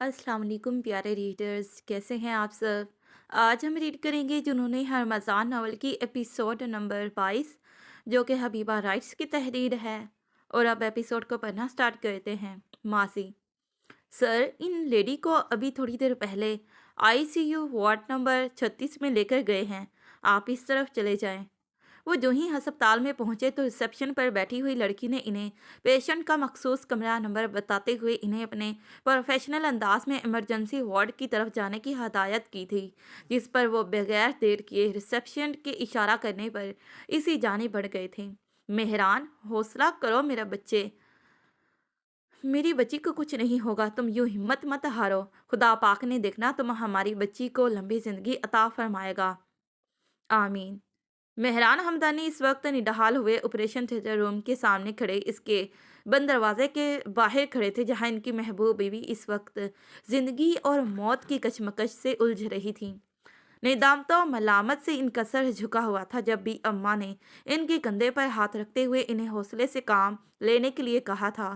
अस्सलाम वालेकुम प्यारे रीडर्स, कैसे हैं आप सब। आज हम रीड करेंगे जुनून हरमज़ान नावल की एपिसोड नंबर 22, जो कि हबीबा राइट्स की तहरीर है। और अब एपिसोड को पढ़ना स्टार्ट करते हैं। मासी, सर, इन लेडी को अभी थोड़ी देर पहले आईसीयू वार्ड नंबर 36 में लेकर गए हैं। आप इस तरफ चले जाएं। वो जो ही अस्पताल में पहुंचे तो रिसेप्शन पर बैठी हुई लड़की ने इन्हें पेशेंट का मखसूस कमरा नंबर बताते हुए इन्हें अपने प्रोफेशनल अंदाज में इमरजेंसी वार्ड की तरफ जाने की हदायत की थी, जिस पर वो बगैर देर किए रिसेप्शन के इशारा करने पर इसी जाने बढ़ गए थे। मेहरान, हौसला करो मेरा बच्चे, मेरी बच्ची को कुछ नहीं होगा, तुम यूं हिम्मत मत हारो। खुदा पाक ने देखना तुम हमारी बच्ची को लंबी जिंदगी अता फरमाएगा। आमीन। मेहरान हमदानी इस वक्त निढाल हुए ऑपरेशन थिएटर रूम के सामने खड़े इसके बंद दरवाजे के बाहर खड़े थे, जहां इनकी महबूब बीवी इस वक्त जिंदगी और मौत की कशमकश से उलझ रही थी। निदाम तो मलामत से इनका सर झुका हुआ था जब भी अम्मा ने इनके कंधे पर हाथ रखते हुए इन्हें हौसले से काम लेने के लिए कहा था,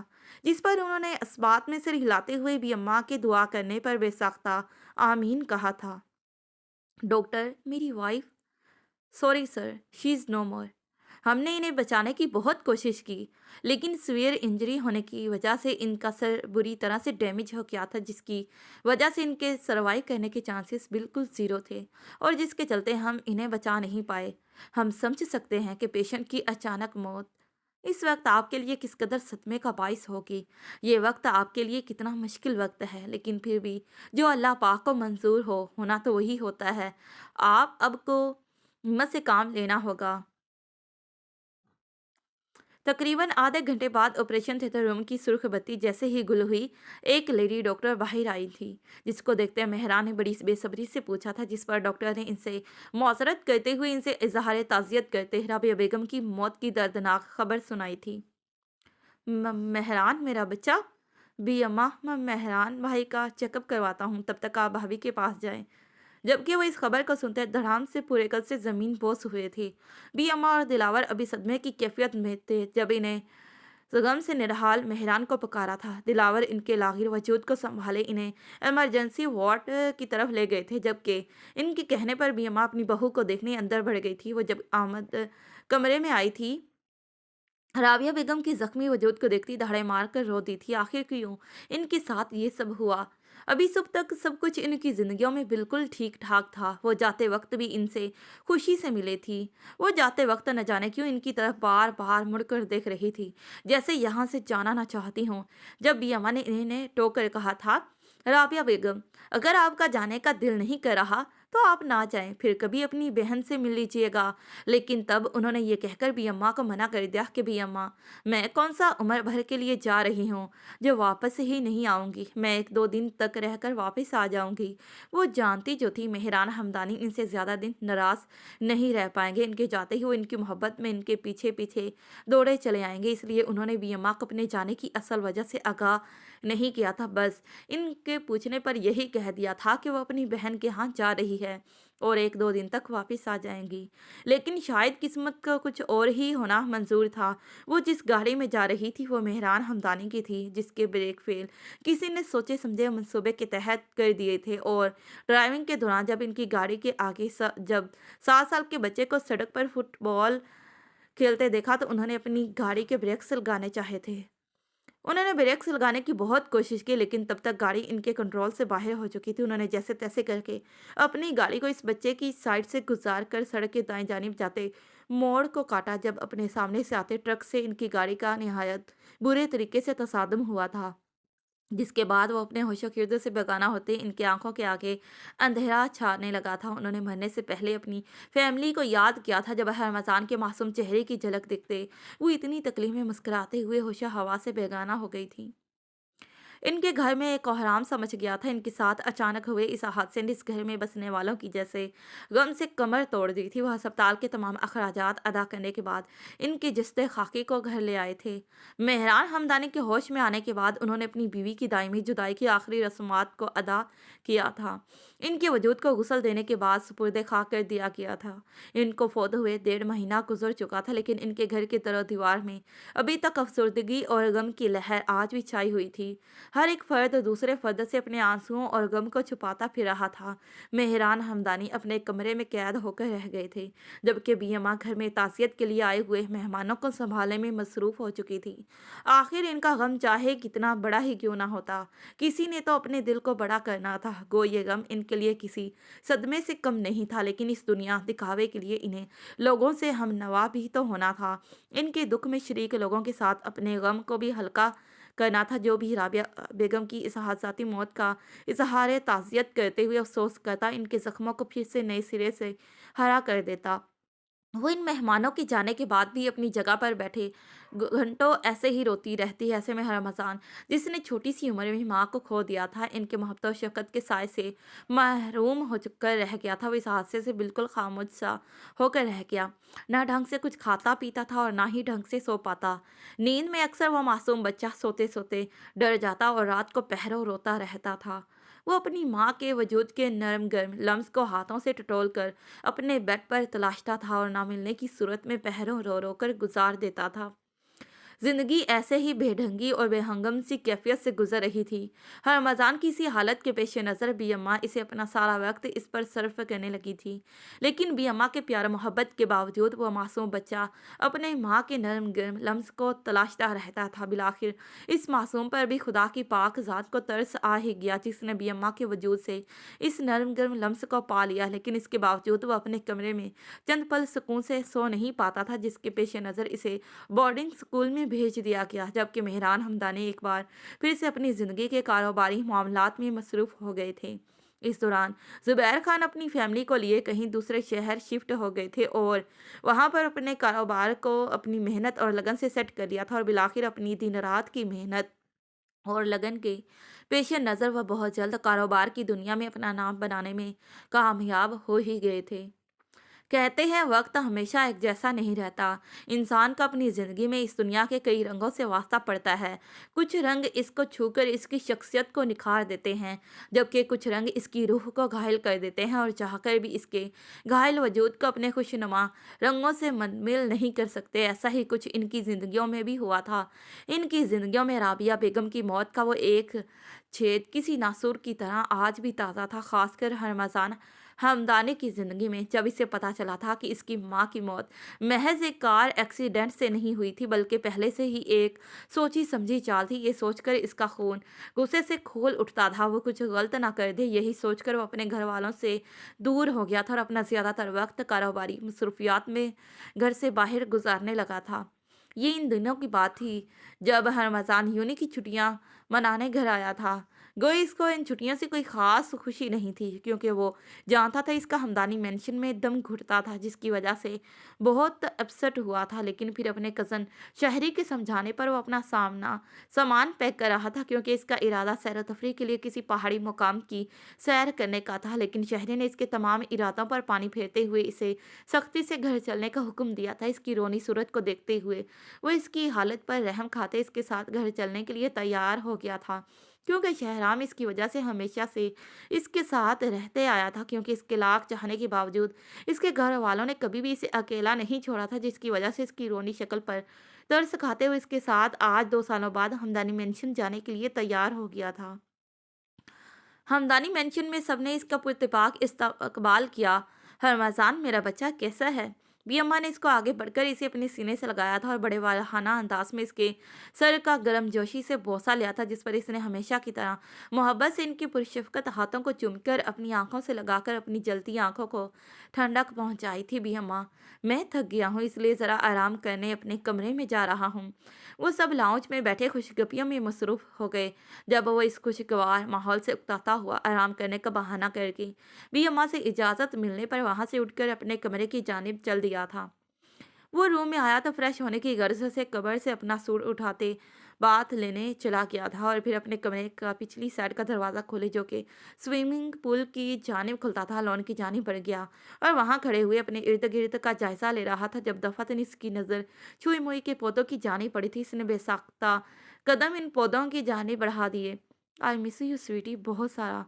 जिस पर उन्होंने इस बात में सिर हिलाते हुए भी अम्मा के दुआ करने पर बेसाख्ता आमीन कहा था। डॉक्टर, मेरी wife, sorry sir, she is no more. हमने इन्हें बचाने की बहुत कोशिश की, लेकिन सीवियर इंजरी होने की वजह से इनका सर बुरी तरह से डैमेज हो गया था, जिसकी वजह से इनके सर्वाइव करने के चांसेस बिल्कुल ज़ीरो थे, और जिसके चलते हम इन्हें बचा नहीं पाए। हम समझ सकते हैं कि पेशेंट की अचानक मौत इस वक्त आपके लिए किस कदर सदमे का बाइस होगी। ये वक्त आपके लिए कितना मुश्किल वक्त है, लेकिन फिर भी जो अल्लाह पाक को मंजूर हो होना तो वही होता है। आप अब को हिम्मत से काम लेना होगा। तकरीबन आधे घंटे बाद ऑपरेशन थिएटर रूम की सुर्ख बत्ती जैसे ही गुल हुई, एक लेडी डॉक्टर बाहर आई थी, जिसको देखते मेहरा ने बड़ी बेसब्री से पूछा था, जिस पर डॉक्टर ने इनसे मौजरत करते हुए इनसे इजहार ताज़ियत करते राबिया बेगम की मौत की दर्दनाक खबर सुनाई थी। मेहरान, मेरा बच्चा। बी अम्मा, मैं मेहरान भाई का चेकअप करवाता हूँ, तब तक आप भाभी के पास जाएं। जबकि वो इस खबर को सुनते धड़ाम से पूरे कल से जमीन बोस हुए थे। बी अम्मा और दिलावर अभी सदमे की कैफियत में थे जब इन्हें गम से निढाल मेहरान को पुकारा था। दिलावर इनके लागिर वजूद को संभाले इन्हें इमरजेंसी वार्ड की तरफ ले गए थे, जबकि इनके कहने पर बी अम्मा अपनी बहू को देखने अंदर बढ़ गई थी। वो जब आमद कमरे में आई थी, राबिया बेगम की जख्मी वजूद को देखती दहाड़े मार कर रो दी थी। आखिर क्यों इनके साथ ये सब हुआ। अभी सुबह तक सब कुछ इनकी जिंदगियों में बिल्कुल ठीक ठाक था। वो जाते वक्त भी इनसे खुशी से मिले थी। वो जाते वक्त न जाने क्यों इनकी तरफ बार बार मुड़कर देख रही थी, जैसे यहाँ से जाना ना चाहती हूँ। जब भी अम्मा ने इन्हें टोकर कहा था, राबिया बेगम, अगर आपका जाने का दिल नहीं कर रहा तो आप ना जाएं, फिर कभी अपनी बहन से मिल लीजिएगा। लेकिन तब उन्होंने ये कहकर भी अम्मा को मना कर दिया कि भी अम्मा, मैं कौन सा उम्र भर के लिए जा रही हूँ जो वापस ही नहीं आऊँगी। मैं 1-2 दिन तक रहकर वापस आ जाऊँगी। वो जानती जो थी मेहरान हमदानी इनसे ज़्यादा दिन नाराज़ नहीं रह पाएंगे। इनके जाते ही वो इनकी मोहब्बत में इनके पीछे पीछे दौड़े चले आएंगे। इसलिए उन्होंने भी अम्मा को अपने जाने की असल वजह से आगाह नहीं किया था। बस इनके पूछने पर यही कह दिया था कि वो अपनी बहन के यहाँ जा रही है और 1-2 दिन तक वापस आ जाएंगी। लेकिन शायद किस्मत का कुछ और ही होना मंजूर था। वो जिस गाड़ी में जा रही थी वो मेहरान हमदानी की थी, जिसके ब्रेक फेल किसी ने सोचे समझे मंसूबे के तहत कर दिए थे। और ड्राइविंग के दौरान जब इनकी गाड़ी के आगे जब 7 साल के बच्चे को सड़क पर फुटबॉल खेलते देखा तो उन्होंने अपनी गाड़ी के ब्रेक्स लगाने चाहे थे। उन्होंने ब्रेक्स लगाने की बहुत कोशिश की, लेकिन तब तक गाड़ी इनके कंट्रोल से बाहर हो चुकी थी। उन्होंने जैसे तैसे करके अपनी गाड़ी को इस बच्चे की साइड से गुजार कर सड़क के दाएं जानिब जाते मोड़ को काटा, जब अपने सामने से आते ट्रक से इनकी गाड़ी का निहायत बुरे तरीके से तसादम हुआ था, जिसके बाद वो अपने होशो-खिर्दे से बेगाना होते इनकी आंखों के आगे अंधेरा छाने लगा था। उन्होंने मरने से पहले अपनी फैमिली को याद किया था। जब रमज़ान के मासूम चेहरे की झलक दिखते वो इतनी तकलीफ में मुस्कुराते हुए होशो हवा से बेगाना हो गई थी। इनके घर में एक कोहराम सा मच गया था। इनके साथ अचानक हुए इस हादसे ने इस घर में बसने वालों की जैसे गम से कमर तोड़ दी थी। वह अस्पताल के तमाम अखराजात अदा करने के बाद इनके जिस्ते खाकी को घर ले आए थे। मेहरान हमदानी के होश में आने के बाद उन्होंने अपनी बीवी की दायमी जुदाई की आखिरी रस्मात को अदा किया था। इनके वजूद को गुसल देने के बाद सुपुर्दे खाक कर दिया गया था। इनको फौत हुए 1.5 महीना गुजर चुका था, लेकिन इनके घर के दरो दीवार में अभी तक अफसरदगी और गम की लहर आज भी छाई हुई थी। हर एक फर्द दूसरे फर्द से अपने आंसुओं और गम को छुपाता फिर रहा था। मेहरान हमदानी अपने कमरे में कैद होकर रह गए थे, जबकि बीएमआ घर में ताज़ियत के लिए आए हुए मेहमानों को संभालने में मसरूफ़ हो चुकी थी। आखिर इनका गम चाहे कितना बड़ा ही क्यों ना होता, किसी ने तो अपने दिल को बड़ा करना था। गो ये गम इनके लिए किसी सदमे से कम नहीं था, लेकिन इस दुनिया दिखावे के लिए इन्हें लोगों से हम नवा भी तो होना था। इनके दुख में शरीक लोगों के साथ अपने गम को भी हल्का करना था। जो भी राबिया बेगम की इस हादसाती मौत का इजहार ताज़ियत करते हुए अफसोस करता, इनके ज़ख्मों को फिर से नए सिरे से हरा कर देता। वो इन मेहमानों के जाने के बाद भी अपनी जगह पर बैठे घंटों ऐसे ही रोती रहती। ऐसे में रमज़ान, जिसने छोटी सी उम्र में माँ को खो दिया था, इनके मोहब्बत और शफ़क़त के साए से महरूम हो कर रह गया था। वो इस हादसे से बिल्कुल खामोश सा होकर रह गया। ना ढंग से कुछ खाता पीता था और ना ही ढंग से सो पाता। नींद में अक्सर वो मासूम बच्चा सोते सोते डर जाता और रात को पहरों रोता रहता था। वो अपनी माँ के वजूद के नरम गर्म लम्स को हाथों से टटोल कर अपने बेड पर तलाशता था और ना मिलने की सूरत में पहरों रो रो कर गुजार देता था। जिंदगी ऐसे ही बेढंगी और बेहंगम सी कैफियत से गुजर रही थी। हर रमज़ान की इसी हालत के पेश नज़र बी अम्मा इसे अपना सारा वक्त इस पर सर्फ करने लगी थी। लेकिन बी अम्मा के प्यार मोहब्बत के बावजूद वह मासूम बच्चा अपने माँ के नरम गर्म लम्स को तलाशता रहता था। बिलाखिर इस मासूम पर भी खुदा की पाक ज़ात को तरस आ ही गया, जिसने बी अम्मा के वजूद से इस नरम गर्म लम्स को पा लिया। लेकिन इसके बावजूद वह अपने कमरे में चंद पल सुकून से सो नहीं पाता था, जिसके पेश नज़र इसे बोर्डिंग स्कूल में भेज दिया गया। जबकि मेहरान हमदानी एक बार फिर से अपनी ज़िंदगी के कारोबारी मामलात में मसरूफ़ हो गए थे। इस दौरान ज़ुबैर खान अपनी फैमिली को लिए कहीं दूसरे शहर शिफ्ट हो गए थे और वहां पर अपने कारोबार को अपनी मेहनत और लगन से सेट कर लिया था। और बिलाखिर अपनी दिन रात की मेहनत और लगन के पेश नज़र वह बहुत जल्द कारोबार की दुनिया में अपना नाम बनाने में कामयाब हो ही गए थे। कहते हैं वक्त हमेशा एक जैसा नहीं रहता। इंसान का अपनी ज़िंदगी में इस दुनिया के कई रंगों से वास्ता पड़ता है। कुछ रंग इसको छूकर इसकी शख्सियत को निखार देते हैं, जबकि कुछ रंग इसकी रूह को घायल कर देते हैं और चाहकर भी इसके घायल वजूद को अपने खुशनुमा रंगों से मुंतमिल नहीं कर सकते। ऐसा ही कुछ इनकी ज़िंदगियों में भी हुआ था। इनकी ज़िंदगियों में राबिया बेगम की मौत का वो एक छेद किसी नासूर की तरह आज भी ताज़ा था। खासकर रमज़ान हमदानी की ज़िंदगी में, जब इसे पता चला था कि इसकी माँ की मौत महज एक कार एक्सीडेंट से नहीं हुई थी, बल्कि पहले से ही एक सोची समझी चाल थी। ये सोचकर इसका खून गुस्से से खोल उठता था। वो कुछ गलत ना कर दे, यही सोचकर वो अपने घर वालों से दूर हो गया था और अपना ज़्यादातर वक्त कारोबारी मसरूफियात में घर से बाहर गुजारने लगा था। ये इन दिनों की बात थी जब रमज़ान यूनी की छुट्टियां मनाने घर आया था। गोई इसको इन छुट्टियों से कोई ख़ास खुशी नहीं थी, क्योंकि वो जानता था इसका हमदानी मेंशन में दम घुटता था, जिसकी वजह से बहुत अपसेट हुआ था। लेकिन फिर अपने कज़न शहरी के समझाने पर वो अपना सामान पैक कर रहा था, क्योंकि इसका इरादा सैर तफरी के लिए किसी पहाड़ी मुकाम की सैर करने का था। लेकिन शहरी ने इसके तमाम इरादों पर पानी फेरते हुए इसे सख्ती से घर चलने का हुक्म दिया था। इसकी रोनी सूरत को देखते हुए वो इसकी हालत पर रहम खाते इसके साथ घर चलने के लिए तैयार हो गया था, क्योंकि शहराम इसकी वजह से हमेशा से इसके साथ रहते आया था। क्योंकि इसके लाख चाहने के बावजूद इसके घर वालों ने कभी भी इसे अकेला नहीं छोड़ा था, जिसकी वजह से इसकी रोनी शक्ल पर तरस खाते हुए इसके साथ आज 2 सालों बाद हमदानी मेंशन जाने के लिए तैयार हो गया था। हमदानी मेंशन में सबने इसका पुरतपाक इस्तकबाल किया। रमज़ान, मेरा बच्चा कैसा है? बी अम्मा ने इसको आगे बढ़कर इसे अपने सीने से लगाया था और बड़े वालहाना अंदाज में इसके सर का गर्म जोशी से बोसा लिया था, जिस पर इसने हमेशा की तरह मोहब्बत से इनकी पुरशफ़क़त हाथों को चूमकर अपनी आंखों से लगाकर अपनी जलती आंखों को ठंडक पहुंचाई थी। बी अम्मा, मैं थक गया हूँ, इसलिए ज़रा आराम करने अपने कमरे में जा रहा हूँ। वो सब लाउंज में बैठे खुशगपियों में मसरूफ़ हो गए। जब वो इस खुशगवार माहौल से उकताता हुआ आराम करने का बहाना करके भी अम्मा से इजाज़त मिलने पर वहाँ से उठकर अपने कमरे की जानिब चल दिया था। वो रूम में आया तो फ्रेश होने की गर्ज से कबर से अपना सूट उठाते बात लेने चला गया था और फिर अपने कमरे का पिछली साइड का दरवाज़ा खोले, जो कि स्विमिंग पूल की जानिब खुलता था, लॉन की जानिब बढ़ गया और वहाँ खड़े हुए अपने इर्द गिर्द का जायजा ले रहा था। जब दफातन इसकी नज़र छुई मुई के पौधों की जानिब पड़ी थी, इसने बेसाख्ता कदम इन पौधों की जानिब बढ़ा दिए। आई मिस यू स्वीटी, बहुत सारा।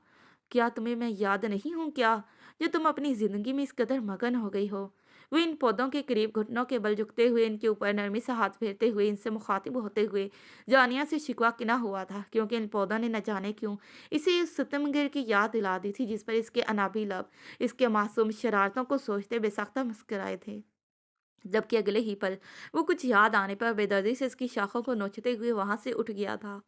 क्या तुम्हें मैं याद नहीं हूँ क्या, जो तुम अपनी ज़िंदगी में इस कदर मगन हो गई हो? वो इन पौधों के करीब घुटनों के बल झुकते हुए इनके ऊपर नरमी से हाथ फेरते हुए इनसे मुखातिब होते हुए जानिया से शिकवा किना हुआ था, क्योंकि इन पौधों ने न जाने क्यों इसे उस सितमगर की याद दिला दी थी जिस पर इसके अनाबी लब इसके मासूम शरारतों को सोचते बेसाख्ता मुस्कुराए थे। जबकि अगले ही पल वो कुछ याद आने पर बेदर्दी से इसकी शाखों को नोचते हुए वहां से उठ गया था।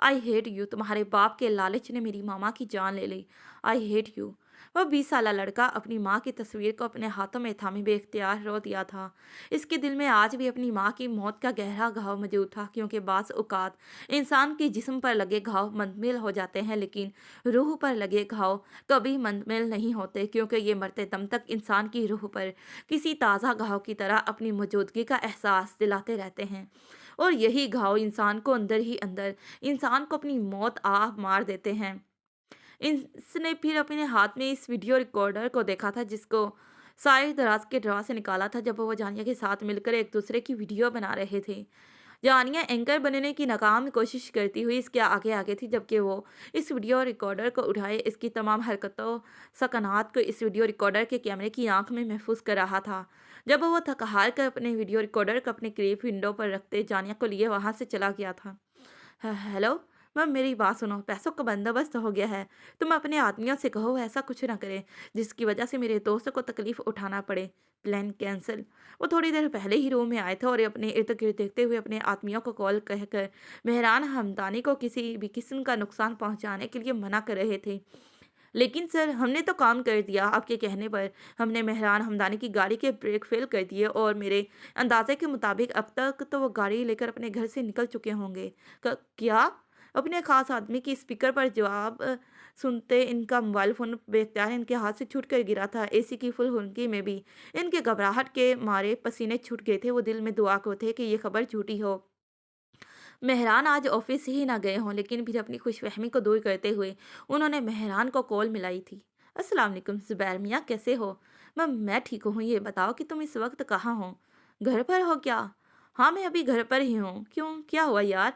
आई हेट यू, तुम्हारे बाप के लालच ने मेरी मामा की जान ले ली। I hate you. वह 20 साला लड़का अपनी माँ की तस्वीर को अपने हाथों में थामे बेख्तियार रो दिया था। इसके दिल में आज भी अपनी माँ की मौत का गहरा घाव मौजूद था, क्योंकि बास औकात इंसान के जिस्म पर लगे घाव मंदमिल हो जाते हैं, लेकिन रूह पर लगे घाव कभी मंदमिल नहीं होते, क्योंकि ये मरते दम तक इंसान की रूह पर किसी ताज़ा घाव की तरह अपनी मौजूदगी का एहसास दिलाते रहते हैं। और यही घाव इंसान को अंदर ही अंदर इंसान को अपनी मौत आह मार देते हैं। इसने फिर अपने हाथ में इस वीडियो रिकॉर्डर को देखा था, जिसको साइड दराज के ड्रॉ से निकाला था जब वो जानिया के साथ मिलकर एक दूसरे की वीडियो बना रहे थे। जानिया एंकर बनने की नाकाम कोशिश करती हुई इसके आगे आगे थी, जबकि वो इस वीडियो रिकॉर्डर को उठाए इसकी तमाम हरकतों सकनात को इस वीडियो रिकॉर्डर के कैमरे की आंख में महफूज कर रहा था। जब वो थक हार कर अपने वीडियो रिकॉर्डर को अपने करीब विंडो पर रखते जानिया को लिए वहां से चला गया था। हेलो मैम, मेरी बात सुनो, पैसों का बंदोबस्त हो गया है। तुम अपने आदमियों से कहो ऐसा कुछ ना करें जिसकी वजह से मेरे दोस्त को तकलीफ उठाना पड़े। Plan cancel. वो थोड़ी देर पहले ही रूम में आए थे और अपने इर्द गिर्द देखते हुए अपने आदमियों को कॉल कहकर मेहरान हमदानी को किसी भी किस्म का नुकसान पहुंचाने के लिए मना कर रहे थे। लेकिन सर, हमने तो काम कर दिया आपके कहने पर। हमने मेहरान हमदानी की गाड़ी के ब्रेक फेल कर दिए और मेरे अंदाजे के मुताबिक अब तक तो वो गाड़ी लेकर अपने घर से निकल चुके होंगे। क्या? अपने खास आदमी की स्पीकर पर जवाब सुनते इनका मोबाइल फोन बेख्तियार इनके हाथ से छूट कर गिरा था। एसी की फुल हुनकी में भी इनके घबराहट के मारे पसीने छूट गए थे। वो दिल में दुआ को थे कि ये खबर झूठी हो, मेहरान आज ऑफिस ही ना गए हों, लेकिन फिर अपनी खुशफहमी को दूर करते हुए उन्होंने मेहरान को कॉल मिलाई थी। अस्सलाम वालेकुम जुबैर मियाँ, कैसे हो? मैं ठीक हूँ, ये बताओ कि तुम इस वक्त कहाँ हो? घर पर हो क्या? हाँ, मैं अभी घर पर ही हूँ। क्यों, क्या हुआ यार?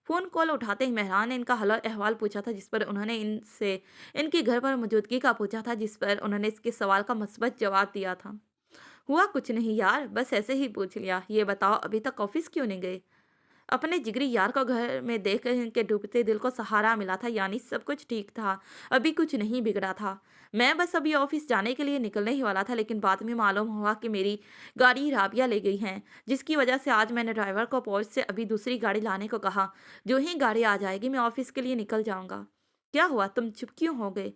फ़ोन कॉल उठाते ही मेहरान ने इनका हाल अहवाल पूछा था, जिस पर उन्होंने इनसे इनके घर पर मौजूदगी का पूछा था, जिस पर उन्होंने इसके सवाल का मस्बत जवाब दिया था। हुआ कुछ नहीं यार, बस ऐसे ही पूछ लिया। ये बताओ अभी तक ऑफिस क्यों नहीं गए? अपने जिगरी यार को घर में देखकर इनके डूबते दिल को सहारा मिला था, यानी सब कुछ ठीक था, अभी कुछ नहीं बिगड़ा था। मैं बस अभी ऑफिस जाने के लिए निकलने ही वाला था, लेकिन बाद में मालूम हुआ कि मेरी गाड़ी राबिया ले गई हैं, जिसकी वजह से आज मैंने ड्राइवर को पहुंच से अभी दूसरी गाड़ी लाने को कहा। जो ही गाड़ी आ जाएगी मैं ऑफिस के लिए निकल जाऊंगा। क्या हुआ, तुम चुप क्यों हो गए?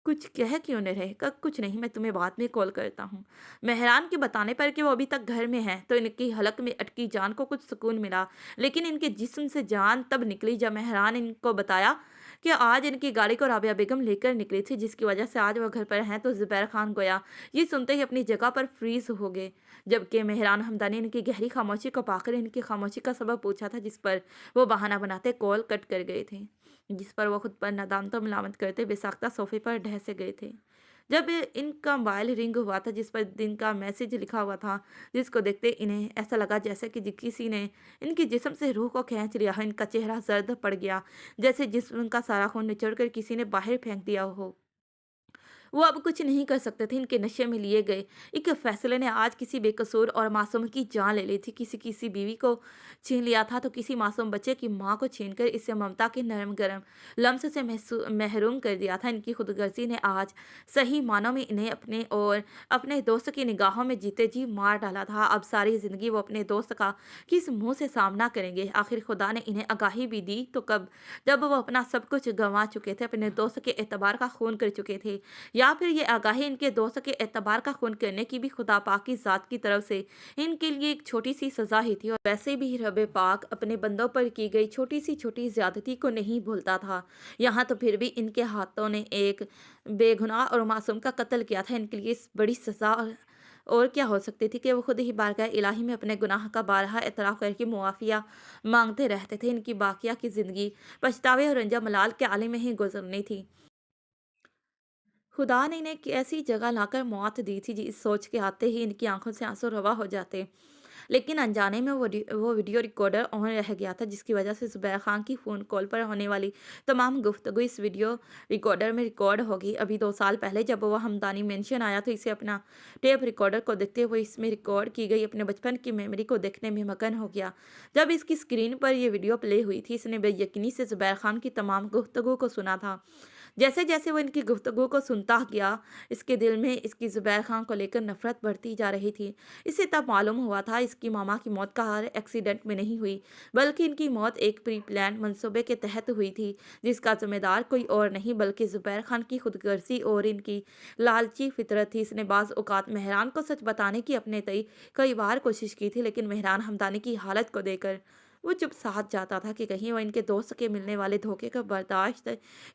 कुछ कह क्यों नहीं रहे? कुछ नहीं, मैं तुम्हें बाद में कॉल करता हूँ। मेहरान के बताने पर कि वो अभी तक घर में हैं, तो इनकी हलक में अटकी जान को कुछ सुकून मिला, लेकिन इनके जिस्म से जान तब निकली जब मेहरान इनको बताया कि आज इनकी गाड़ी को राबिया बेगम लेकर निकली थी, जिसकी वजह से आज वो घर पर हैं। तो जुबैर खान गोया ये सुनते ही अपनी जगह पर फ्रीज हो गए, जबकि मेहरान हमदानी इनकी गहरी खामोशी को पाकर इनकी खामोशी का सबब पूछा था, जिस पर वो बहाना बनाते कॉल कट कर गए थे, जिस पर वो खुद पर नादानता मलामत करते बेसाख्ता सोफे पर ढह से गए थे। जब इनका मोबाइल रिंग हुआ था, जिस पर दिन का मैसेज लिखा हुआ था, जिसको देखते इन्हें ऐसा लगा जैसे कि किसी ने इनकी जिस्म से रूह को खींच लिया हो। इनका चेहरा जर्द पड़ गया, जैसे जिस्म का सारा खून निचोड़ कर किसी ने बाहर फेंक दिया हो। वो अब कुछ नहीं कर सकते थे। इनके नशे में लिए गए एक फैसले ने आज किसी बेकसूर और मासूम की जान ले ली थी। किसी किसी बीवी को छीन लिया था, तो किसी मासूम बच्चे की माँ को छीनकर इसे ममता के नरम गरम लम्स से महरूम कर दिया था। इनकी खुदगर्जी ने आज सही मानों में इन्हें अपने और अपने दोस्त की निगाहों में जीते जी मार डाला था। अब सारी जिंदगी वो अपने दोस्त का किस मुंह से सामना करेंगे? आखिर खुदा ने इन्हें आगाही भी दी तो कब, जब वो अपना सब कुछ गंवा चुके थे, अपने दोस्त के एतबार का खून कर चुके थे, या फिर ये आगाही इनके दोस्त के एतबार का खून करने की भी खुदा पाक की ज़ात की तरफ से इनके लिए एक छोटी सी सज़ा ही थी। और वैसे भी रब पाक अपने बंदों पर की गई छोटी ज़्यादती को नहीं भूलता था। यहाँ तो फिर भी इनके हाथों ने एक बेगुनाह और मासूम का कत्ल किया था। इनके लिए इस बड़ी सज़ा और क्या हो सकती थी कि वो खुद ही बारगाह इलाही में अपने गुनाह का बारहा एतराफ़ करके मुआफ़िया मांगते रहते थे। इनकी बाकिया की ज़िंदगी पछतावे और रंजा मलाल के आलम में ही गुजरनी थी। खुदा ने इन्हें एक ऐसी जगह लाकर मौत दी थी, इस सोच के आते ही इनकी आंखों से आंसू रवा हो जाते। लेकिन अनजाने में वो वीडियो रिकॉर्डर ऑन रह गया था, जिसकी वजह से ज़ुबैर खान की फ़ोन कॉल पर होने वाली तमाम गुफ्तगू इस वीडियो रिकॉर्डर में रिकॉर्ड हो गई। अभी 2 साल पहले जब वो हमदनी मेंशन आया तो इसे अपना टेप रिकॉर्डर को देखते हुए इसमें रिकॉर्ड की गई अपने बचपन की मेमोरी को देखने में मगन हो गया। जब इसकी स्क्रीन पर ये वीडियो प्ले हुई थी, इसने बेयकीनी से ज़ुबैर खान की तमाम गुफ्तगू को सुना था। जैसे-जैसे वो इनकी गुफ्तगू को सुनता गया, इसके दिल में इसकी ज़ुबैर खान को लेकर नफ़रत बढ़ती जा रही थी। इसे तब मालूम हुआ था इसकी मामा की मौत का हर एक्सीडेंट में नहीं हुई, बल्कि इनकी मौत एक प्री प्लान्ड मंसूबे के तहत हुई थी, जिसका ज़िम्मेदार कोई और नहीं बल्कि ज़ुबैर खान की खुदगर्ज़ी और इनकी लालची फ़ितरत थी। इसने बाज़ औक़ात मेहरान को सच बताने की अपने तई कई बार कोशिश की थी, लेकिन मेहरान हमदानी की हालत को देखकर वो चुप साध जाता था कि कहीं वो इनके दोस्त के मिलने वाले धोखे को बर्दाश्त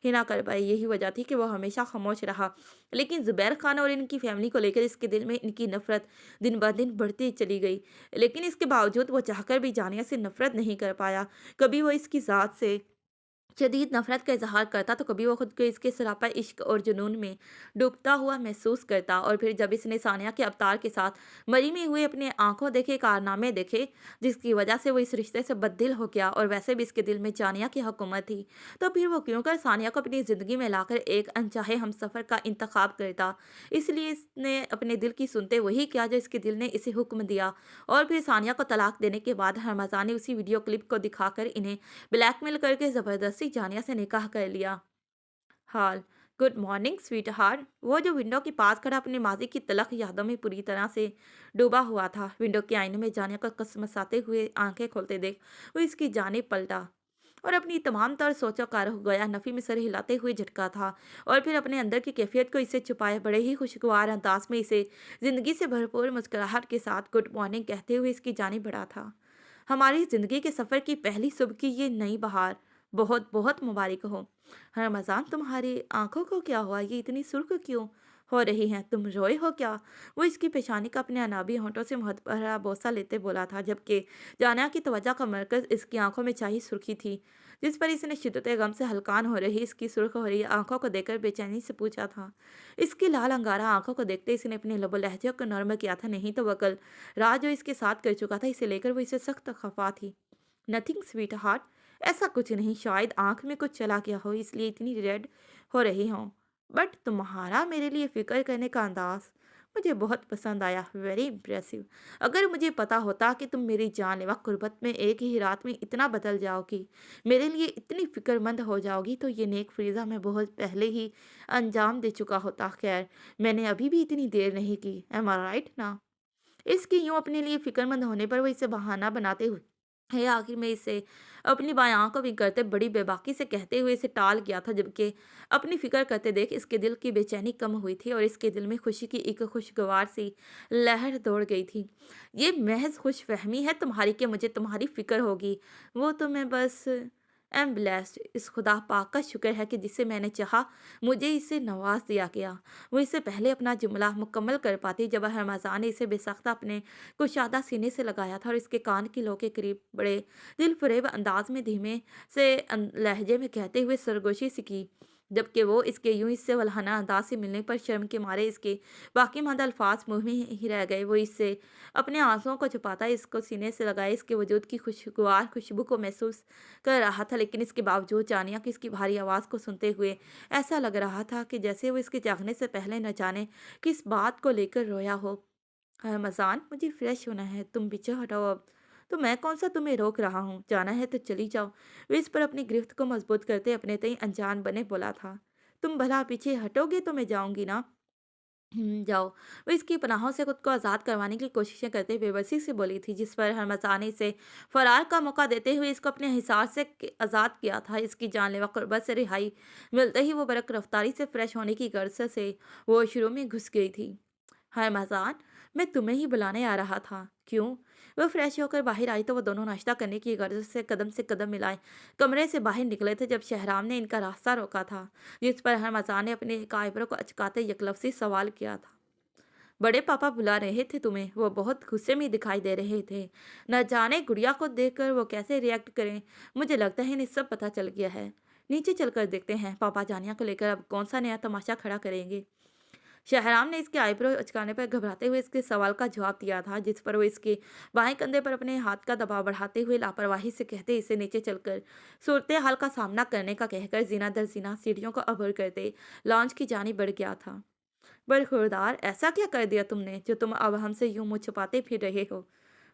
ही ना कर पाए। यही वजह थी कि वो हमेशा खामोश रहा। लेकिन ज़ुबैर खान और इनकी फैमिली को लेकर इसके दिल में इनकी नफ़रत दिन ब दिन बढ़ती चली गई। लेकिन इसके बावजूद वो चाहकर भी जानिया से नफ़रत नहीं कर पाया। कभी वो इसकी ज़ात से शदीद नफ़रत का इज़हार करता तो कभी वो खुद को इसके सरापा इश्क और जुनून में डूबता हुआ महसूस करता। और फिर जब इसने सानिया के अवतार के साथ मरी में हुए अपने आंखों देखे कारनामे देखे, जिसकी वजह से वो इस रिश्ते से बददिल हो गया और वैसे भी इसके दिल में जानिया की हुकूमत थी, तो फिर वो क्यों कर सानिया को अपनी ज़िंदगी में लाकर एक अनचाहे हमसफ़र का इंतखाब करता। इसलिए इसने अपने दिल की सुनते वही किया जो इसके दिल ने इसे हुक्म दिया। और फिर सानिया को तलाक देने के बाद हरमज़ा ने उसी वीडियो क्लिप को दिखाकर इन्हें ब्लैकमेल करके ज़बरदस्ती जानिया से निकाह कर लिया। हाल गुड मॉर्निंग स्वीट हार्ट। वो जो विंडो के पास खड़ा अपनी माजी की तलख यादों में पूरी तरह से डूबा हुआ था, विंडो के आईने में जानिया को कसमसाते हुए आंखें खोलते देख वो इसकी जानिब पलटा और अपनी तमाम तर सोचों कार हो गया। नफ़ी में सर हिलाते हुए झटका था और फिर अपने अंदर की कैफियत को इसे छुपाए बड़े ही खुशगवार अंदाज में इसे ज़िंदगी से भरपूर मुस्कुराहट के साथ गुड मॉर्निंग कहते हुए इसकी जानिब बढ़ा था। हमारी ज़िंदगी के सफ़र की पहली सुबह की ये नई बहार बहुत बहुत मुबारक हो। रमज़ान, तुम्हारी आंखों को क्या हुआ? ये इतनी सुर्ख क्यों हो रही हैं? तुम रोए हो क्या? वो इसकी पेशानी का अपने अनाबी होंठों से मुहब्बत भरा बोसा लेते बोला था, जबकि जानिया की तवज्जो का मरकज़ इसकी आंखों में छाई सुर्खी थी, जिस पर इसने शिद्दत गम से हलकान हो रही इसकी सुर्ख हो रही आंखों को देखकर बेचैनी से पूछा था। इसकी लाल अंगारा आंखों को देखते इसने अपने लबो लहजे को नरम किया था। नहीं तो वह कल रात जो इसके साथ कर चुका था, इसे लेकर वो इसे सख्त खफा थी। नथिंग स्वीट हार्ट, ऐसा कुछ नहीं, शायद आंख में कुछ चला गया हो इसलिए इतनी रेड हो रही हो। बट तुम्हारा मेरे लिए फिक्र करने का अंदाज मुझे बहुत पसंद आया, वेरी इम्प्रेसिव। अगर मुझे पता होता कि तुम मेरी जानलेवा कुर्बत में एक ही रात में इतना बदल जाओगी, मेरे लिए इतनी फिक्रमंद हो जाओगी, तो ये नेक फरीज़ा मैं बहुत पहले ही अंजाम दे चुका होता। खैर, मैंने अभी भी इतनी देर नहीं की। एम आई राइट ना? इसकी यूँ अपने लिए फ़िक्रमंद होने पर वो इसे बहाना बनाते हुए है आखिर में इसे अपनी बाएँ आँख को विंग करते बड़ी बेबाकी से कहते हुए इसे टाल गया था, जबकि अपनी फ़िक्र करते देख इसके दिल की बेचैनी कम हुई थी और इसके दिल में खुशी की एक खुशगवार सी लहर दौड़ गई थी। ये महज़ खुशफ़हमी है तुम्हारी कि मुझे तुम्हारी फ़िक्र होगी, वो तो मैं बस एम ब्लेस्ड, इस खुदा पाक का शुक्र है कि जिसे मैंने चाहा मुझे इसे नवाज दिया गया। वो इससे पहले अपना जुमला मुकम्मल कर पाती जब हरमज़ा ने इसे बेसख्ता अपने कुशादा सीने से लगाया था और इसके कान की लो के करीब बड़े दिलफरेब अंदाज में धीमे से लहजे में कहते हुए सरगोशी सी की, जबकि वो इसके यूं इससे वल्हाना अंदाज से मिलने पर शर्म के मारे इसके बाकी मांदा अल्फाज मुंह में ही रह गए। वो इससे अपने आंसुओं को छुपाता इसको सीने से लगाए इसके वजूद की खुशगवार खुशबू को महसूस कर रहा था, लेकिन इसके बावजूद जानिया की इसकी भारी आवाज़ को सुनते हुए ऐसा लग रहा था कि जैसे वो इसके जागने से पहले न जाने किस बात को लेकर रोया हो। रमज़ान, मुझे फ्रेश होना है, तुम पीछे हटाओ अब। तो मैं कौन सा तुम्हें रोक रहा हूँ, जाना है तो चली जाओ। वो इस पर अपनी गिरफ्त को मजबूत करते अपने तई अनजान बने बोला था। तुम भला पीछे हटोगे तो मैं जाऊंगी ना। जाओ। वो इसकी पनाहों से खुद को आज़ाद करवाने की कोशिशें करते बेबसी से बोली थी, जिस पर हरमज़ा ने इसे फरार का मौका देते हुए इसको अपने हिसार से आज़ाद किया था। इसकी जानलेवा कुर्बत से रिहाई मिलते ही वो बरक रफ्तारी से फ्रेश होने की गर्ज से वो शुरू में घुस गई थी। हाय मज़ान, मैं तुम्हें ही बुलाने आ रहा था। क्यों? वह फ्रेश होकर बाहर आई तो वो दोनों नाश्ता करने की गर्ज से कदम मिलाए कमरे से बाहर निकले थे जब शहराम ने इनका रास्ता रोका था, जिस पर हर मज़ान ने अपने कायबरों को अचकाते यकलफ्सी सवाल किया था। बड़े पापा बुला रहे थे तुम्हें, वो बहुत गुस्से में दिखाई दे रहे थे। न जाने गुड़िया को देखकर वो कैसे रिएक्ट करें। मुझे लगता है इन्हें सब पता चल गया है। नीचे चलकर देखते हैं, पापा जानिया को लेकर अब कौन सा नया तमाशा खड़ा करेंगे। शहराम ने इसके आईब्रो अचकाने पर घबराते हुए इसके सवाल का जवाब दिया था, जिस पर वो इसके बाएं कंधे पर अपने हाथ का दबाव बढ़ाते हुए लापरवाही से कहते इसे नीचे चलकर सूरत हाल का सामना करने का कहकर जीना दर जीना सीढ़ियों को अबूर करते लॉन्च की जानी बढ़ गया था। बरखुरदार, ऐसा क्या कर दिया तुमने जो तुम अब हमसे यूं मुंह छुपाते फिर रहे हो?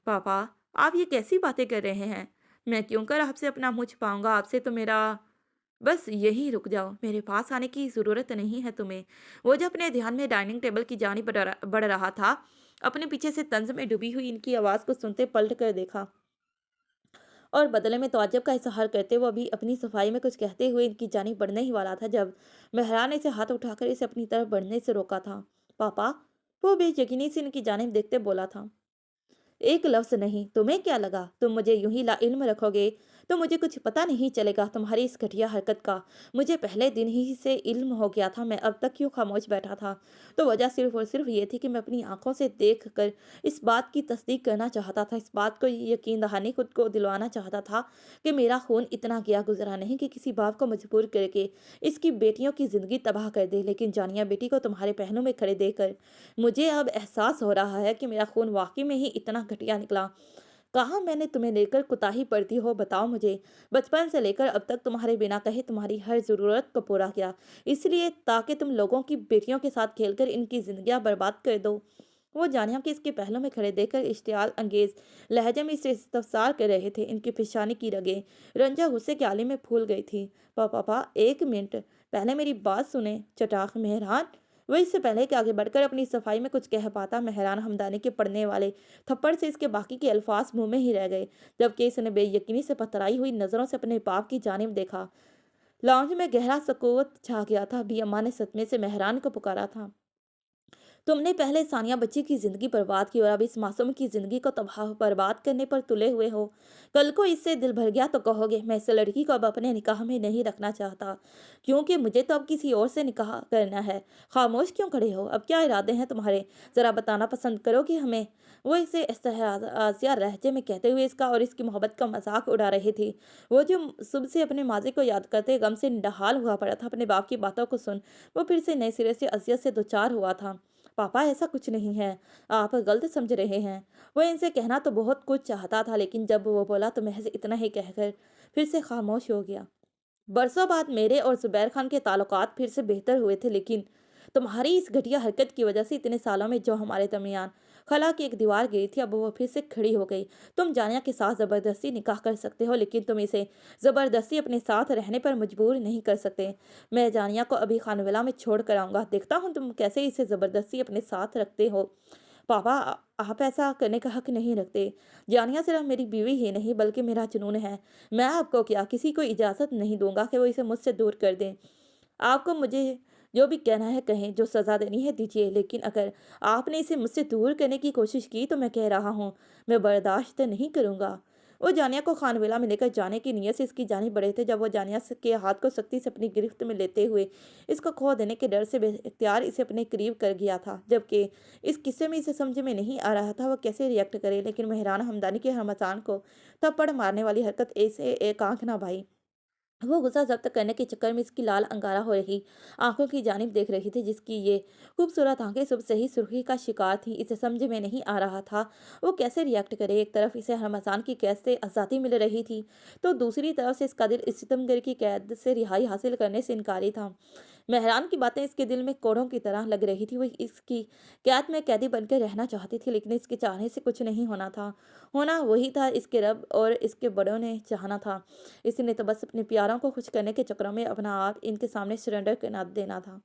पापा, आप ये कैसी बातें कर रहे हैं? मैं क्यों कर आपसे अपना मुंह छुपाऊंगा? आपसे तो मेरा बस यहीं रुक जाओ, मेरे पास आने की ज़रूरत नहीं है तुम्हें। वो जो अपने ध्यान में डाइनिंग टेबल की जानी बढ़ रहा था, अपने पीछे से तंज में डूबी हुई इनकी आवाज़ को सुनते पलट कर देखा और बदले में तआज्जुब का इज़हार करते वो अभी अपनी सफाई में कुछ कहते हुए इनकी जानिब बढ़ने ही वाला था, जब मेहरा ने इसे हाथ उठाकर इसे अपनी तरफ बढ़ने से रोका था। पापा, वो बेयकीनी से इनकी जानिब देखते बोला था। एक लफ्ज़ नहीं, तुम्हें क्या लगा तुम मुझे यूं ही लाइल्म रखोगे? तो मुझे कुछ पता नहीं चलेगा तुम्हारी इस घटिया हरकत का? मुझे पहले दिन ही से इल्म हो गया था, मैं अब तक क्यों खामोश बैठा था? तो वजह सिर्फ और सिर्फ ये थी कि मैं अपनी आंखों से देख कर इस बात की तस्दीक करना चाहता था, इस बात को यकीन दहानी खुद को दिलवाना चाहता था कि मेरा खून इतना गया गुजरा नहीं कि किसी बाप को मजबूर करके इसकी बेटियों की ज़िंदगी तबाह कर दे। लेकिन जानिया बेटी को तुम्हारे पहनों में खड़े देकर मुझे अब एहसास हो रहा है कि मेरा खून वाकई में ही इतना घटिया निकला। कहाँ मैंने तुम्हें लेकर कुताही बरती हो, बताओ मुझे। बचपन से लेकर अब तक तुम्हारे बिना कहे तुम्हारी हर ज़रूरत को पूरा किया, इसलिए ताकि तुम लोगों की बेटियों के साथ खेलकर इनकी ज़िंदगियां बर्बाद कर दो। वो जानिया के इसके पहलों में खड़े देखकर इश्तियाल अंगेज लहजे में इसे इस्तफसार कर रहे थे। इनकी पेशानी की रगें रंजा गुस्से के आले में फूल गई थी। पापा, एक मिनट, पहले मेरी बात सुने। चटाक मेहरान, वो इससे पहले कि आगे बढ़कर अपनी सफाई में कुछ कह पाता, मेहरान हमदानी के पड़ने वाले थप्पड़ से इसके बाकी के अल्फाज मुंह में ही रह गए, जबकि इसने बेयकीनी से पतराई हुई नजरों से अपने बाप की जानिब देखा। लॉन्ज में गहरा सकूत छा गया था। भी अम्मा ने सदमे से मेहरान को पुकारा था। तुमने पहले सानिया बच्ची की जिंदगी बर्बाद की और अब इस मासूम की जिंदगी को तबाह बर्बाद करने पर तुले हुए हो। कल को इससे दिल भर गया तो कहोगे मैं इस लड़की को अब अपने निकाह में नहीं रखना चाहता, क्योंकि मुझे तो अब किसी और से निकाह करना है। खामोश क्यों खड़े हो? अब क्या इरादे हैं तुम्हारे? जरा बताना पसंद करो कि हमें। वो इसे इस्तेहाज़िया लहजे में कहते हुए इसका और इसकी मोहब्बत का मजाक उड़ा रही थी। वो जो सुबह से अपने माजी को याद करते गम से निढाल हुआ पड़ा था, अपने बाप की बातों को सुन वो फिर से नए सिरे से अजियत से दो चार हुआ था। पापा, ऐसा कुछ नहीं है, आप गलत समझ रहे हैं। वो इनसे कहना तो बहुत कुछ चाहता था, लेकिन जब वो बोला तो महज इतना ही कहकर फिर से खामोश हो गया। बरसों बाद मेरे और जुबैर खान के ताल्लुकात फिर से बेहतर हुए थे, लेकिन तुम्हारी इस घटिया हरकत की वजह से इतने सालों में जो हमारे दरमियान खला की एक दीवार गिरी थी, अब वो फिर से खड़ी हो गई। तुम जानिया के साथ ज़बरदस्ती निकाह कर सकते हो, लेकिन तुम इसे ज़बरदस्ती अपने साथ रहने पर मजबूर नहीं कर सकते। मैं जानिया को अभी खानविला में छोड़ कर आऊँगा, देखता हूँ तुम कैसे इसे ज़बरदस्ती अपने साथ रखते हो। पापा, आप ऐसा करने का हक नहीं रखते। जानिया सिर्फ मेरी बीवी ही नहीं बल्कि मेरा जुनून है। मैं आपको क्या किसी को इजाज़त नहीं दूंगा कि वो इसे मुझसे दूर कर दें। आपको मुझे जो भी कहना है कहें, जो सज़ा देनी है दीजिए, लेकिन अगर आपने इसे मुझसे दूर करने की कोशिश की तो मैं कह रहा हूँ, मैं बर्दाश्त नहीं करूँगा। वो जानिया को खानविला में लेकर जाने की नीयत से इसकी जानिब बढ़े थे, जब वो जानिया के हाथ को सख्ती से अपनी गिरफ्त में लेते हुए इसको खो देने के डर से बेख्तियार इसे अपने करीब कर गया था। जबकि इस किस्से में इसे समझ में नहीं आ रहा था वो कैसे रिएक्ट करे, लेकिन मेहरान हमदानी के हमसान को थप्पड़ मारने वाली हरकत ऐसे एक आंख ना भाई। वो गुस्सा ज़ब्त करने के चक्कर में इसकी लाल अंगारा हो रही आंखों की जानिब देख रही थी, जिसकी ये खूबसूरत आंखें सुबह से ही सुर्खी का शिकार थी। इसे समझ में नहीं आ रहा था वो कैसे रिएक्ट करे। एक तरफ इसे रमज़ान की कैद से आज़ादी मिल रही थी, तो दूसरी तरफ से इसका दिल इस सितमगर की कैद से रिहाई हासिल करने से इनकारी था। मेहरान की बातें इसके दिल में कोड़ों की तरह लग रही थी। वो इसकी कैद में कैदी बनकर रहना चाहती थी, लेकिन इसके चाहने से कुछ नहीं होना था। होना वही था इसके रब और इसके बड़ों ने चाहना था। इसने तो बस अपने प्यारों को खुश करने के चक्करों में अपना आप इनके सामने सरेंडर करना देना था।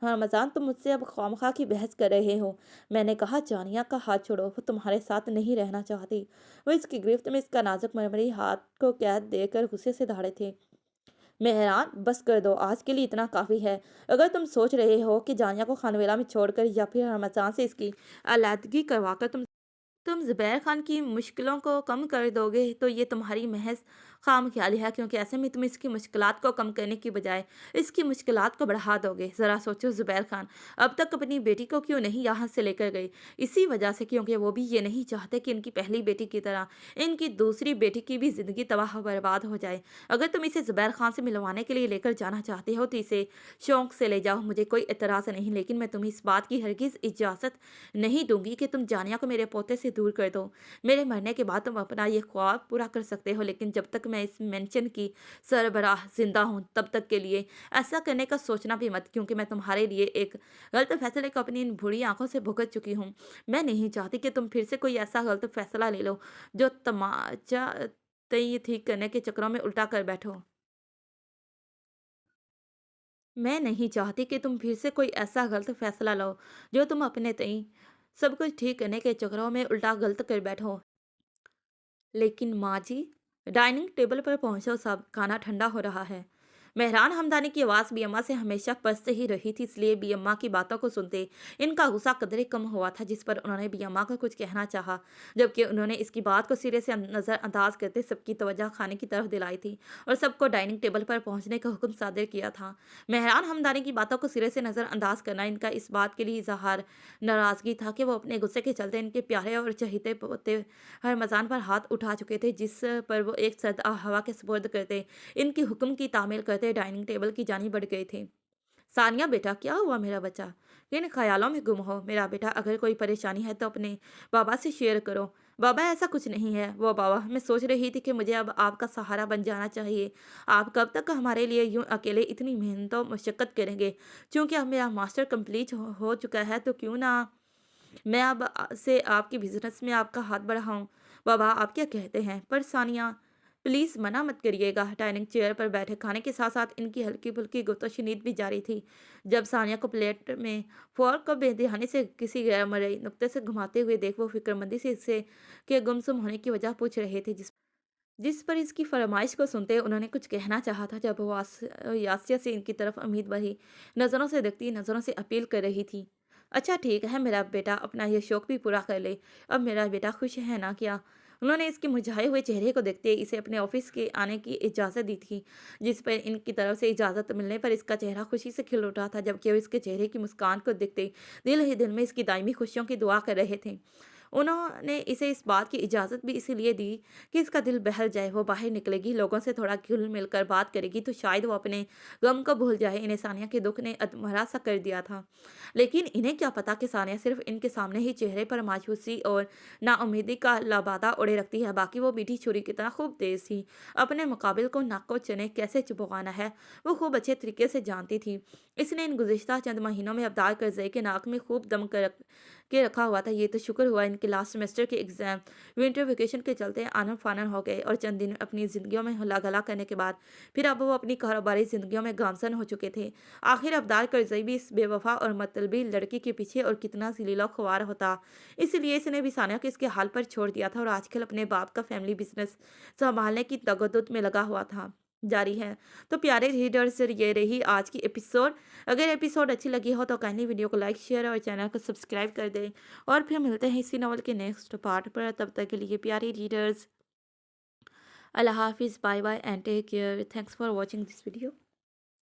हाँ रमज़ान, तुम मुझसे अब खामखा की बहस कर रहे हो। मैंने कहा जानिया का हाथ छोड़ो, वो तुम्हारे साथ नहीं रहना चाहती। वो इसकी गिरफ्त में इसका नाजुक मरमरी हाथ को कैद देकर गुस्से से धाड़े थे। मेहरान, बस कर दो, आज के लिए इतना काफ़ी है। अगर तुम सोच रहे हो कि जानिया को खानवेला में छोड़कर या फिर रमज़ान से इसकी अलहदगी करवाकर तुम ज़ुबैर खान की मुश्किलों को कम कर दोगे, तो ये तुम्हारी महज خامخیالی ہے، کیونکہ ایسے میں تم اس کی مشکلات کو کم کرنے کی بجائے اس کی مشکلات کو بڑھا دو گے۔ ذرا سوچو، زبیر خان اب تک اپنی بیٹی کو کیوں نہیں یہاں سے لے کر گئی؟ اسی وجہ سے، کیونکہ وہ بھی یہ نہیں چاہتے کہ ان کی پہلی بیٹی کی طرح ان کی دوسری بیٹی کی بھی زندگی تباہ و برباد ہو جائے۔ اگر تم اسے زبیر خان سے ملوانے کے لیے لے کر جانا چاہتے ہو تو اسے شوق سے لے جاؤ، مجھے کوئی اعتراض نہیں، لیکن میں تمہیں اس بات کی ہرگز اجازت نہیں دوں گی کہ تم جانیہ کو میرے پوتے سے دور کر دو۔ میرے مرنے کے بعد تم اپنا یہ خواب پورا کر سکتے ہو، لیکن جب تک میں اس مینشن کی سربراہ زندہ ہوں تب تک کے لیے ایسا کرنے کا سوچنا بھی مت، کیونکہ میں تمہارے لیے ایک غلط فیصلے کو اپنی ان بھوری آنکھوں سے بھگت چکی ہوں۔ میں نہیں چاہتی کہ تم پھر سے کوئی ایسا غلط فیصلہ لے لو جو تماچا تئی ٹھیک کرنے کے چکروں میں الٹا کر بیٹھو۔ میں نہیں چاہتی کہ تم پھر سے کوئی ایسا غلط فیصلہ لو جو تم اپنے تئیں سب کچھ ٹھیک کرنے کے چکروں میں الٹا غلط کر بیٹھو۔ لیکن ماں جی، ڈائننگ ٹیبل پر پہنچو، سب کھانا ٹھنڈا ہو رہا ہے۔ مہران ہمدانی کی آواز بی اماں سے ہمیشہ پست ہی رہی تھی، اس لیے بی اماں کی باتوں کو سنتے ان کا غصہ قدرے کم ہوا تھا، جس پر انہوں نے بی اماں کو کچھ کہنا چاہا، جبکہ انہوں نے اس کی بات کو سرے سے نظر انداز کرتے سب کی توجہ کھانے کی طرف دلائی تھی اور سب کو ڈائننگ ٹیبل پر پہنچنے کا حکم صادر کیا تھا۔ مہران ہمدانی کی باتوں کو سرے سے نظر انداز کرنا ان کا اس بات کے لیے اظہار ناراضگی تھا کہ وہ اپنے غصے کے چلتے ان کے پیارے اور چہیتے پوتے ہرمزان پر ہاتھ اٹھا چکے تھے، جس پر وہ ایک سرد ہوا کے سپرد کرتے ان کی حکم کی تعمیل کرتے ڈائننگ ٹیبل کی جانب بڑھ گئے تھے۔ ثانیہ بیٹا، کیا ہوا میرا بچہ؟ کن خیالوں میں گم ہو میرا بیٹا؟ اگر کوئی پریشانی ہے تو اپنے بابا سے شیئر کرو۔ بابا ایسا کچھ نہیں ہے وہ بابا، میں سوچ رہی تھی کہ مجھے اب آپ کا سہارا بن جانا چاہیے۔ آپ کب تک ہمارے لیے یوں اکیلے اتنی محنت و مشقت کریں گے؟ چونکہ اب میرا ماسٹر کمپلیٹ ہو چکا ہے تو کیوں نہ میں اب سے آپ کی بزنس میں آپ کا ہاتھ بڑھاؤں۔ بابا آپ کیا کہتے ہیں؟ پر ثانیہ پلیز منع مت کریے گا۔ ڈائننگ چیئر پر بیٹھے کھانے کے ساتھ ساتھ ان کی ہلکی پھلکی گفت و شنید بھی جاری تھی، جب ثانیہ کو پلیٹ میں فورک کو بے دھیانی سے کسی غیر مرئی نقطے سے گھماتے ہوئے دیکھ وہ فکر مندی سے اسے کے گمسم ہونے کی وجہ پوچھ رہے تھے، جس پر اس کی فرمائش کو سنتے انہوں نے کچھ کہنا چاہا تھا، جب وہ یاسیہ سے ان کی طرف امید بھری نظروں سے دیکھتی نظروں سے اپیل کر رہی تھی۔ اچھا ٹھیک ہے، میرا بیٹا اپنا یہ شوق بھی پورا کر لے۔ اب میرا بیٹا خوش ہے نا؟ کیا انہوں نے اس کے مرجھائے ہوئے چہرے کو دیکھتے اسے اپنے آفس کے آنے کی اجازت دی تھی، جس پر ان کی طرف سے اجازت ملنے پر اس کا چہرہ خوشی سے کھل اٹھا تھا، جبکہ وہ اس کے چہرے کی مسکان کو دیکھتے دل ہی دل میں اس کی دائمی خوشیوں کی دعا کر رہے تھے۔ انہوں نے اسے اس بات کی اجازت بھی اسی لیے دی کہ اس کا دل بہل جائے، وہ باہر نکلے گی، لوگوں سے تھوڑا گھل مل کر بات کرے گی تو شاید وہ اپنے غم کو بھول جائے۔ انہیں ثانیہ کے دکھ نے ادمرا سا کر دیا تھا، لیکن انہیں کیا پتا کہ ثانیہ صرف ان کے سامنے ہی چہرے پر مایوسی اور نا امیدی کا لبادہ اوڑے رکھتی ہے، باقی وہ میٹھی چھری کی طرح خوب تیز تھی۔ اپنے مقابل کو ناک کو چنے کیسے چبوانا ہے وہ خوب اچھے طریقے سے جانتی تھی۔ اس نے ان گزشتہ چند مہینوں میں ابدال کرزئی کے ناک میں خوب دم کر کے رکھا ہوا تھا۔ یہ تو شکر ہوا ان کے لاسٹ سیمسٹر کے ایگزام ونٹر ویکیشن کے چلتے آنن فانن ہو گئے اور چند دن اپنی زندگیوں میں ہلا گلا کرنے کے بعد پھر اب وہ اپنی کاروباری زندگیوں میں گامزن ہو چکے تھے۔ آخر ابدال کرزئی بھی اس بے وفا اور مطلبی لڑکی کے پیچھے اور کتنا ذلیل و خوار ہوتا، اس لیے اس نے بھی ثانیہ کو اس کے حال پر چھوڑ دیا تھا اور آج کل اپنے باپ کا فیملی بزنس سنبھالنے کی تگدد میں لگا ہوا تھا۔ جاری ہے تو پیارے ریڈرز، یہ رہی آج کی ایپیسوڈ۔ اگر ایپیسوڈ اچھی لگی ہو تو کائنڈلی ویڈیو کو لائک شیئر اور چینل کو سبسکرائب کر دیں، اور پھر ملتے ہیں اسی ناول کے نیکسٹ پارٹ پر۔ تب تک کے لیے پیارے ریڈرز، اللہ حافظ، bye bye and take care. Thanks for watching this video.